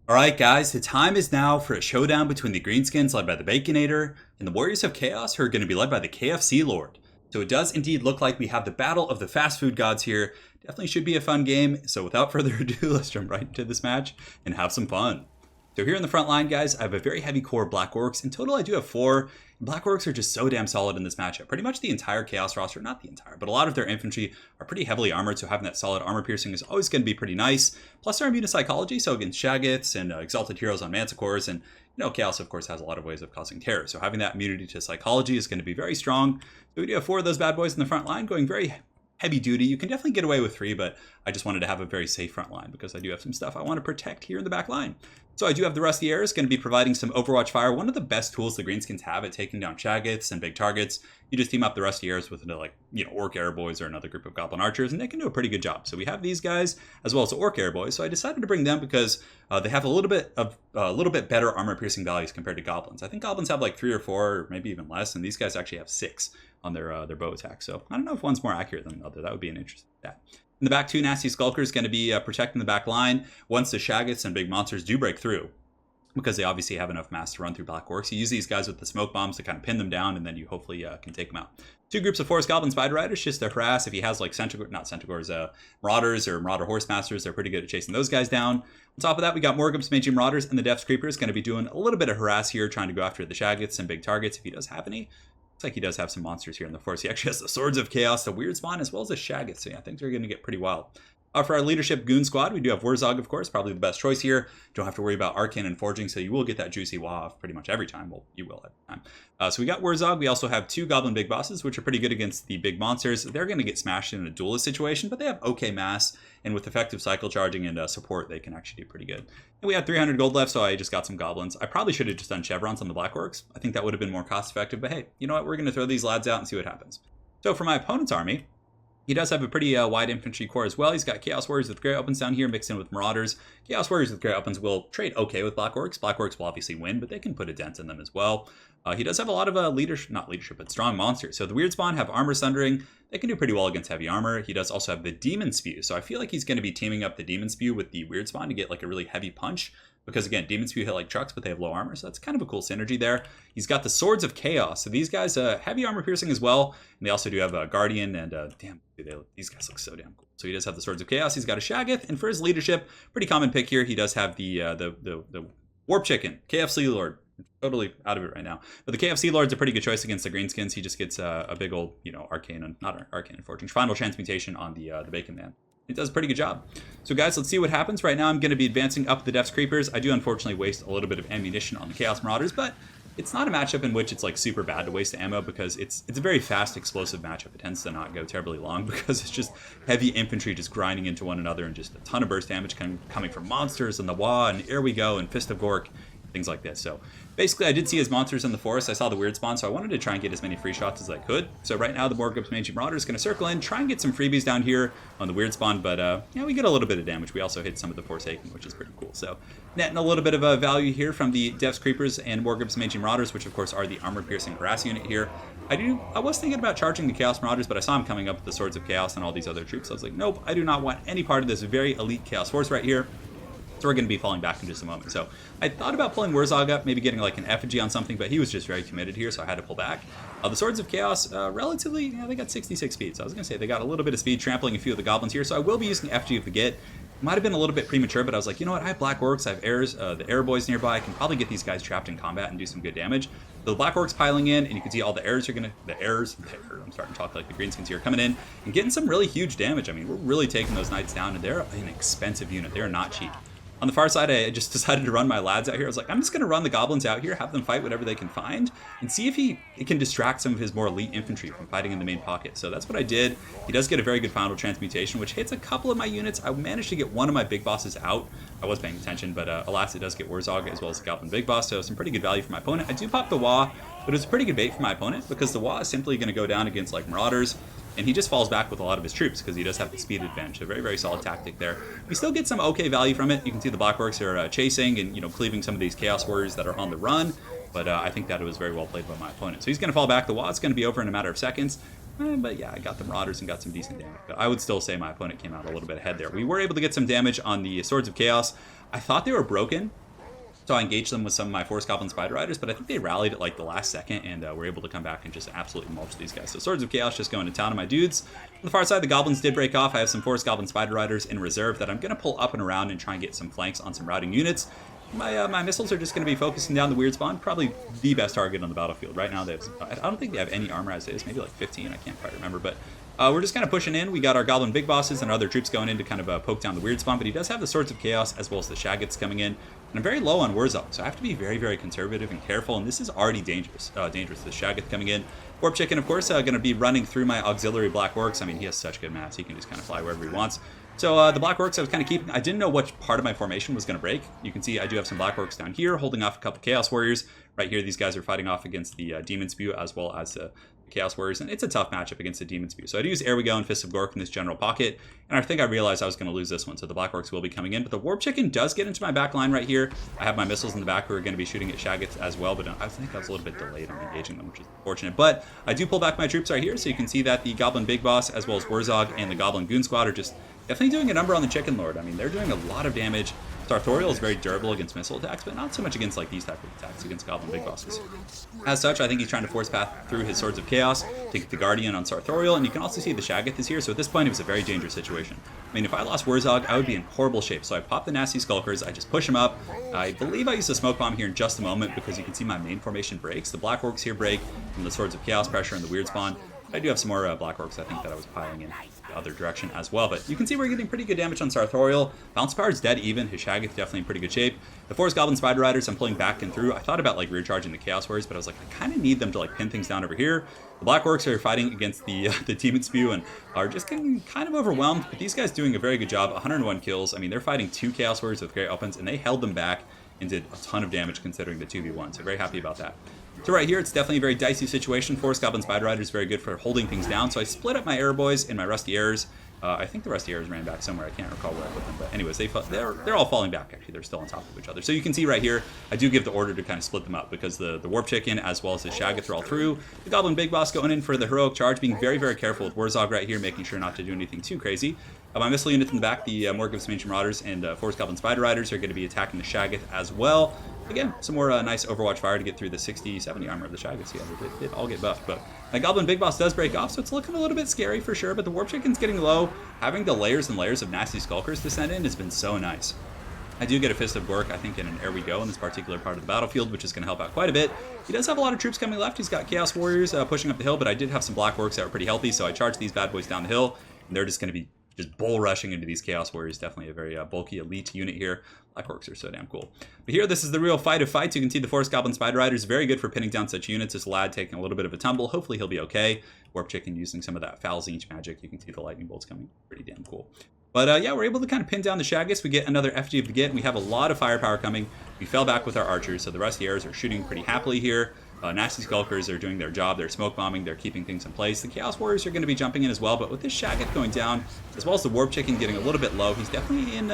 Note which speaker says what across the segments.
Speaker 1: Alright guys, the time is now for a showdown between the Greenskins led by the Baconator and the Warriors of Chaos who are going to be led by the KFC Lord. So it does indeed look like we have the battle of the fast food gods here. Definitely should be a fun game, so without further ado, let's jump right into this match and have some fun. So here in the front line, guys, I have a very heavy core of Black Orcs. In total, I do have 4. Black Orcs are just so damn solid in this matchup. Pretty much the entire Chaos roster, not the entire, but a lot of their infantry are pretty heavily armored, so having that solid armor piercing is always going to be pretty nice. Plus, they're immune to psychology, so against Shaggoths and Exalted Heroes on Manticores, and Chaos, of course, has a lot of ways of causing terror. So having that immunity to psychology is going to be very strong. So we do have 4 of those bad boys in the front line going very heavy duty. You can definitely get away with 3, but I just wanted to have a very safe front line because I do have some stuff I want to protect here in the back line. So I do have the Rusty Heirs going to be providing some Overwatch fire. One of the best tools the Greenskins have at taking down Shaggoths and big targets. You just team up the Rusty Heirs with Orc Air Boys or another group of Goblin Archers, and they can do a pretty good job. So we have these guys as well as the Orc Air Boys. So I decided to bring them because they have a little bit better armor piercing values compared to Goblins. I think Goblins have like 3 or 4, or maybe even less, and these guys actually have 6 on their bow attack. So I don't know if one's more accurate than the other. That would be an interesting stat. In the back, 2 Nasty Skulkers going to be protecting the back line once the Shaggoths and big monsters do break through, because they obviously have enough mass to run through Black Orcs. You use these guys with the smoke bombs to kind of pin them down, and then you hopefully can take them out. 2 groups of Forest Goblin Spider Riders just to harass. If he has like Marauders or Marauder Horsemasters, they're pretty good at chasing those guys down. On top of that, we got Morgul's Magi Marauders and the Depths Creepers going to be doing a little bit of harass here, trying to go after the Shaggoths and big targets if he does have any. Looks like he does have some monsters here in the forest. He actually has the Swords of Chaos, the Weird Spawn, as well as the Shaggoths. So yeah, I think they're going to get pretty wild. For our leadership goon squad, we do have Wurzog, of course, probably the best choice here. Don't have to worry about Arcane and Forging, so you will get that juicy Wah off pretty much every time. Well, you will every time. So we got Wurzog. We also have 2 Goblin Big Bosses, which are pretty good against the big monsters. They're going to get smashed in a duelist situation, but they have okay mass, and with effective cycle charging and support, they can actually do pretty good. And we had 300 gold left, so I just got some Goblins. I probably should have just done Chevrons on the Black Orcs. I think that would have been more cost effective, but hey, you know what? We're going to throw these lads out and see what happens. So for my opponent's army, he does have a pretty wide infantry core as well. He's got Chaos Warriors with Grey Opens down here mixed in with Marauders. Chaos Warriors with Grey Opens will trade okay with Black Orcs. Black Orcs will obviously win, but they can put a dent in them as well. He does have a lot of but strong monsters. So the Weird Spawn have Armor Sundering. They can do pretty well against heavy armor. He does also have the Demon Spew. So I feel like he's going to be teaming up the Demon Spew with the Weird Spawn to get like a really heavy punch. Because again, Demon Spew hit like trucks, but they have low armor, so that's kind of a cool synergy there. He's got the Swords of Chaos, so these guys heavy armor piercing as well, and they also do have a Guardian, and these guys look so damn cool. So he does have the Swords of Chaos. He's got a Shaggoth, and for his leadership, pretty common pick here. He does have the Warp Chicken, KFC Lord. Totally out of it right now, but the KFC Lord's a pretty good choice against the Greenskins. He just gets a big old Arcane and not Arcane and Fortune Final Transmutation on the Bacon Man. It does a pretty good job. So guys, let's see what happens. Right now I'm going to be advancing up the Depths Creepers. I do unfortunately waste a little bit of ammunition on the Chaos Marauders, but it's not a matchup in which it's like super bad to waste ammo because it's a very fast, explosive matchup. It tends to not go terribly long because it's just heavy infantry just grinding into one another and just a ton of burst damage coming from monsters and the Wah and Here We Go and Fist of Gork, things like this. So basically, I did see his monsters in the forest. I saw the Weird Spawn, so I wanted to try and get as many free shots as I could. So right now, the Morgul's Magi Marauder is going to circle in, try and get some freebies down here on the Weird Spawn, but we get a little bit of damage. We also hit some of the Forsaken, which is pretty cool. So netting a little bit of a value here from the Depths Creepers and Morgul's Magi Marauders, which of course are the armor-piercing harass unit here. I was thinking about charging the Chaos Marauders, but I saw him coming up with the Swords of Chaos and all these other troops. So I was like, nope, I do not want any part of this very elite Chaos Force right here. So we're going to be falling back in just a moment. So I thought about pulling Wurzog up, maybe getting like an effigy on something, but he was just very committed here, so I had to pull back. The Swords of Chaos, relatively, they got 66 speed. So I was going to say they got a little bit of speed, trampling a few of the goblins here. So I will be using effigy of the Git. Might have been a little bit premature, but I was like, you know what? I have Black Orcs, I have Airs, the Air Boys nearby. I can probably get these guys trapped in combat and do some good damage. So the Black Orcs piling in, and you can see all the Airs I'm starting to talk like the Greenskins here, coming in and getting some really huge damage. I mean, we're really taking those Knights down, and they're an expensive unit. They're not cheap. On the far side, I just decided to run my lads out here. I was like, I'm just going to run the goblins out here, have them fight whatever they can find, and see if it can distract some of his more elite infantry from fighting in the main pocket. So that's what I did. He does get a very good final transmutation, which hits a couple of my units. I managed to get one of my big bosses out. I was paying attention, but alas, it does get Wurzog as well as the Goblin Big Boss, so some pretty good value for my opponent. I do pop the Wah, but it's a pretty good bait for my opponent because the Wah is simply going to go down against like Marauders, and he just falls back with a lot of his troops because he does have the speed advantage. A very, very solid tactic there. We still get some okay value from it. You can see the Black Orcs are chasing and cleaving some of these Chaos Warriors that are on the run, but I think that it was very well played by my opponent. So he's going to fall back. The Wah's going to be over in a matter of seconds. But yeah, I got the Marauders and got some decent damage. But I would still say my opponent came out a little bit ahead there. We were able to get some damage on the Swords of Chaos. I thought they were broken, so I engaged them with some of my Force Goblin Spider Riders, but I think they rallied at like the last second and were able to come back and just absolutely mulch these guys. So Swords of Chaos just going to town on my dudes. On the far side, the Goblins did break off. I have some Force Goblin Spider Riders in reserve that I'm going to pull up and around and try and get some flanks on some routing units. My missiles are just going to be focusing down the weird spawn, probably the best target on the battlefield. Right now, I don't think they have any armor as it is, maybe like 15, I can't quite remember, but we're just kind of pushing in. We got our Goblin Big Bosses and other troops going in to kind of poke down the weird spawn, but he does have the Swords of Chaos as well as the Shaggets coming in. And I'm very low on Wurzog, so I have to be very, very conservative and careful, and this is already dangerous. The Shagget coming in. Warp Chicken, of course, going to be running through my auxiliary Black Orcs. I mean, he has such good mass, he can just kind of fly wherever he wants. So the Black Orcs I was kind of keeping. I didn't know which part of my formation was going to break. You can see I do have some Black Orcs down here, holding off a couple Chaos Warriors. Right here, these guys are fighting off against the Demon Spew as well as the Chaos Warriors, and it's a tough matchup against the Demon Spew. So I do use Ere We Go and Fist of Gork in this general pocket, and I think I realized I was going to lose this one, so the Black Orcs will be coming in. But the Warp Chicken does get into my back line right here. I have my missiles in the back who are going to be shooting at Shaggets as well, but I think I was a little bit delayed on engaging them, which is unfortunate. But I do pull back my troops right here, so you can see that the Goblin Big Boss as well as Wurzog and the Goblin Goon Squad are just definitely doing a number on the Chicken Lord. I mean, they're doing a lot of damage. Sartorial is very durable against missile attacks, but not so much against like these type of attacks against Goblin Big Bosses. As such, I think he's trying to force path through his Swords of Chaos to get the Guardian on Sartorial, and you can also see the Shaggoth is here, so at this point it was a very dangerous situation. I mean, if I lost Wurzog, I would be in horrible shape, so I pop the Nasty Skulkers, I just push him up. I believe I used a Smoke Bomb here in just a moment because you can see my main formation breaks. The Black Orcs here break from the Swords of Chaos pressure and the Weird Spawn. I do have some more Black Orcs, I think, that I was piling in the other direction as well. But you can see we're getting pretty good damage on Sartorial. Bounce Power is dead even. His Shaggoth definitely in pretty good shape. The Force Goblin Spider Riders, I'm pulling back and through. I thought about like rear charging the Chaos Warriors, but I was like, I kind of need them to like pin things down over here. The Black Orcs are fighting against the Demon Spew and are just getting kind of overwhelmed. But these guys doing a very good job. 101 kills. I mean, they're fighting 2 Chaos Warriors with great opens, and they held them back and did a ton of damage considering the 2v1. So very happy about that. So right here, it's definitely a very dicey situation. Force Goblin Spider Rider is very good for holding things down. So I split up my Error Boys and my Rusty Errors. I think the Rusty Errors ran back somewhere. I can't recall where I put them. But anyways, they're all falling back, actually. They're still on top of each other. So you can see right here, I do give the order to kind of split them up because the Warp Chicken as well as the Shaggoth are all through. The Goblin Big Boss going in for the Heroic Charge, being very, very careful with Wurzog right here, making sure not to do anything too crazy. My missile units in the back, the Morgul's Mage Marauders and Force Goblin Spider Riders are going to be attacking the Shaggoth as well. Again, some more nice Overwatch fire to get through the 60-70 armor of the Shaggoths. Yeah, they did all get buffed, but my Goblin Big Boss does break off, so it's looking a little bit scary for sure, but the Warp Chicken's getting low. Having the layers and layers of Nasty Skulkers descend in has been so nice. I do get a Fist of Gork, I think, in an Ere We Go in this particular part of the battlefield, which is going to help out quite a bit. He does have a lot of troops coming left. He's got Chaos Warriors pushing up the hill, but I did have some Black Orcs that were pretty healthy, so I charged these bad boys down the hill, and they're just going to be just bull rushing into these Chaos Warriors. Definitely a very bulky elite unit here. Black Orcs are so damn cool. But here, this is the real fight of fights. You can see the Force Goblin Spider Rider is very good for pinning down such units. This lad taking a little bit of a tumble. Hopefully he'll be okay. Warp Chicken using some of that Foul Zinch magic. You can see the lightning bolts coming. Pretty damn cool. But yeah, we're able to kind of pin down the Shaggoths. We get another FG of the Git, and we have a lot of firepower coming. We fell back with our archers, so the Rusty Errors are shooting pretty happily here. Nasty Skulkers are doing their job. They're smoke bombing. They're keeping things in place. The Chaos Warriors are going to be jumping in as well, but with this Shaggoth going down, as well as the Warp Chicken getting a little bit low, he's definitely in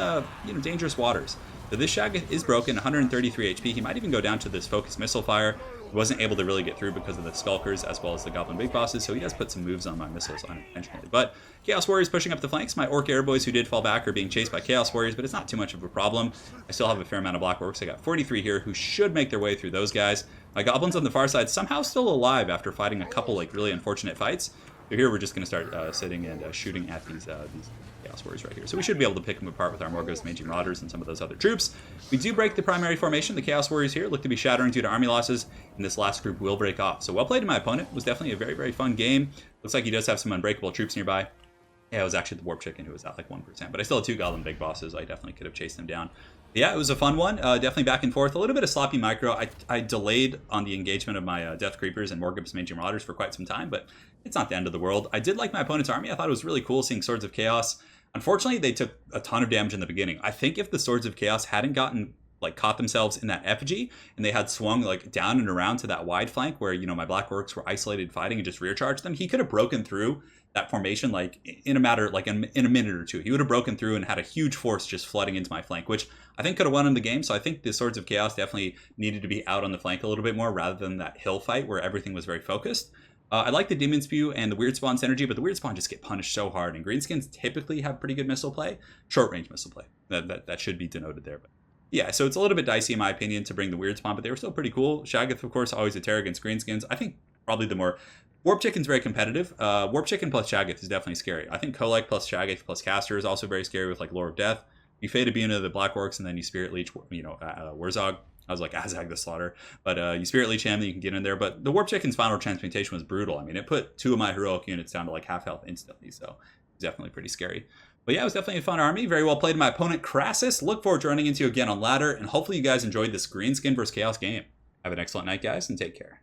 Speaker 1: dangerous waters. So this Shaggoth is broken, 133 HP. He might even go down to this Focus Missile Fire. He wasn't able to really get through because of the Skulkers as well as the Goblin Big Bosses, so he does put some moves on my missiles unintentionally. But Chaos Warriors pushing up the flanks. My Orc Air Boys who did fall back are being chased by Chaos Warriors, but it's not too much of a problem. I still have a fair amount of Black Orcs. I got 43 here who should make their way through those guys. My Goblins on the far side somehow still alive after fighting a couple like really unfortunate fights. So here we're just going to start sitting and shooting at these Chaos Warriors right here. So we should be able to pick them apart with our Morgul's Mage Marauders and some of those other troops. We do break the primary formation. The Chaos Warriors here look to be shattering due to army losses, and this last group will break off. So well played to my opponent. It was definitely a very, very fun game. Looks like he does have some unbreakable troops nearby. Yeah, it was actually the Warp Chicken who was at like 1%, but I still had 2 Goblin Big Bosses. I definitely could have chased them down. Yeah, it was a fun one. Definitely back and forth. A little bit of sloppy micro. I delayed on the engagement of my Death Creepers and Morgul's Mage Marauders for quite some time, but it's not the end of the world. I did like my opponent's army. I thought it was really cool seeing Swords of Chaos. Unfortunately, they took a ton of damage in the beginning. I think if the Swords of Chaos hadn't caught themselves in that effigy and they had swung like down and around to that wide flank where, my Black Orcs were isolated fighting and just rear charged them, he could have broken through that formation like in a matter like in a minute or two. He would have broken through and had a huge force just flooding into my flank, which I think could have won him the game. So I think the Swords of Chaos definitely needed to be out on the flank a little bit more rather than that hill fight where everything was very focused. I like the Demon Spew and the Weird Spawn synergy, but the Weird Spawn just get punished so hard, and Greenskins typically have pretty good missile play, short range missile play. That should be denoted there. But Yeah, so it's a little bit dicey in my opinion to bring the weird spawn, but they were still pretty cool. Shaggoth, of course, always a terror against Greenskins. I think probably the more Warp Chicken's very competitive. Warp Chicken plus Shaggoth is definitely scary. I think Kolek plus Shaggoth plus Caster is also very scary with like Lore of Death. You fade a beam into the Black Orcs and then you Spirit Leech, Wurzog. I was like Azag the Slaughter, but you Spirit Leech him, then you can get in there. But the Warp Chicken's final transmutation was brutal. I mean, it put 2 of my heroic units down to like half health instantly, so it's definitely pretty scary. But yeah, it was definitely a fun army. Very well played. My opponent, Crassus. Look forward to running into you again on ladder, and hopefully you guys enjoyed this Greenskin versus Chaos game. Have an excellent night, guys, and take care.